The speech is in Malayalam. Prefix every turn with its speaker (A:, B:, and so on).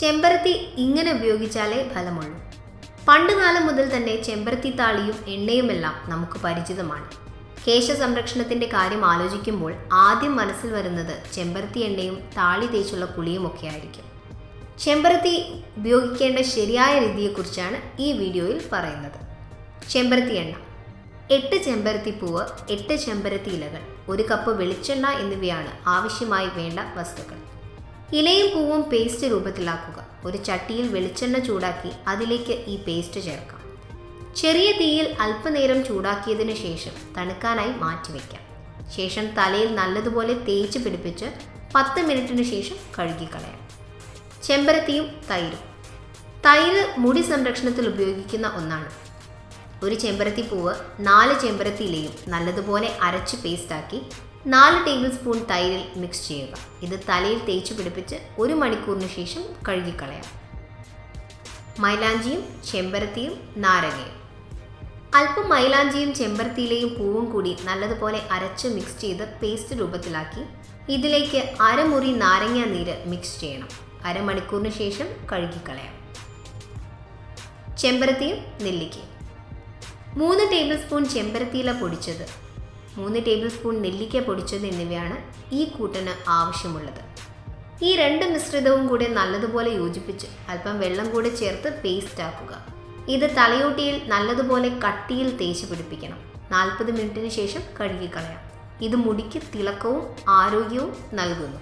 A: ചെമ്പരത്തി ഇങ്ങനെ ഉപയോഗിച്ചാലേ ഫലമുള്ളൂ. പണ്ടുകാലം മുതൽ തന്നെ ചെമ്പരത്തി താളിയും എണ്ണയുമെല്ലാം നമുക്ക് പരിചിതമാണ്. കേശ സംരക്ഷണത്തിൻ്റെ കാര്യം ആലോചിക്കുമ്പോൾ ആദ്യം മനസ്സിൽ വരുന്നത് ചെമ്പരത്തി എണ്ണയും താളി തേച്ചുള്ള കുളിയുമൊക്കെ ആയിരിക്കും. ചെമ്പരത്തി ഉപയോഗിക്കേണ്ട ശരിയായ രീതിയെക്കുറിച്ചാണ് ഈ വീഡിയോയിൽ പറയുന്നത്. ചെമ്പരത്തി എണ്ണ: 8 ചെമ്പരത്തി പൂവ്, 8 ചെമ്പരത്തി ഇലകൾ, 1 കപ്പ് വെളിച്ചെണ്ണ എന്നിവയാണ് ആവശ്യമായി വേണ്ട വസ്തുക്കൾ. ഇലയും പൂവും പേസ്റ്റ് രൂപത്തിലാക്കുക. ഒരു ചട്ടിയിൽ വെളിച്ചെണ്ണ ചൂടാക്കി അതിലേക്ക് ഈ പേസ്റ്റ് ചേർക്കാം. ചെറിയ തീയിൽ അല്പനേരം ചൂടാക്കിയതിനു ശേഷം തണുക്കാനായി മാറ്റിവെക്കാം. ശേഷം തലയിൽ നല്ലതുപോലെ തേച്ച് പിടിപ്പിച്ച് 10 മിനിറ്റിന് ശേഷം കഴുകിക്കളയാം. ചെമ്പരത്തിയും തൈരും: തൈര് മുടി സംരക്ഷണത്തിൽ ഉപയോഗിക്കുന്ന ഒന്നാണ്. ഒരു ചെമ്പരത്തി പൂവ് 4 ചെമ്പരത്തി ഇലയും നല്ലതുപോലെ അരച്ച് പേസ്റ്റാക്കി 4 ടേബിൾ സ്പൂൺ തൈരിൽ മിക്സ് ചെയ്യുക. ഇത് തലയിൽ തേച്ച് പിടിപ്പിച്ച് 1 മണിക്കൂറിന് ശേഷം കഴുകിക്കളയാം. മൈലാഞ്ചിയും ചെമ്പരത്തിയും നാരങ്ങയും: അല്പം മൈലാഞ്ചിയും ചെമ്പരത്തിയിലയും പൂവും കൂടി നല്ലതുപോലെ അരച്ച് മിക്സ് ചെയ്ത് പേസ്റ്റ് രൂപത്തിലാക്കി ഇതിലേക്ക് അരമുറി നാരങ്ങ നീര് മിക്സ് ചെയ്യണം. അരമണിക്കൂറിന് ശേഷം കഴുകിക്കളയാം. ചെമ്പരത്തിയും നെല്ലിക്കയും: 3 ടേബിൾ സ്പൂൺ ചെമ്പരത്തിയില പൊടിച്ചത്, 3 ടേബിൾ സ്പൂൺ നെല്ലിക്ക പൊടിച്ചത് എന്നിവയാണ് ഈ കൂട്ടിന് ആവശ്യമുള്ളത്. ഈ 2 മിശ്രിതവും കൂടെ നല്ലതുപോലെ യോജിപ്പിച്ച് അല്പം വെള്ളം കൂടെ ചേർത്ത് പേസ്റ്റ് ആക്കുക. ഇത് തലയോട്ടിയിൽ നല്ലതുപോലെ കട്ടിയിൽ തേച്ച് പിടിപ്പിക്കണം. 40 മിനിറ്റിന് ശേഷം കഴുകിക്കളയാം. ഇത് മുടിക്ക് തിളക്കവും ആരോഗ്യവും നൽകുന്നു.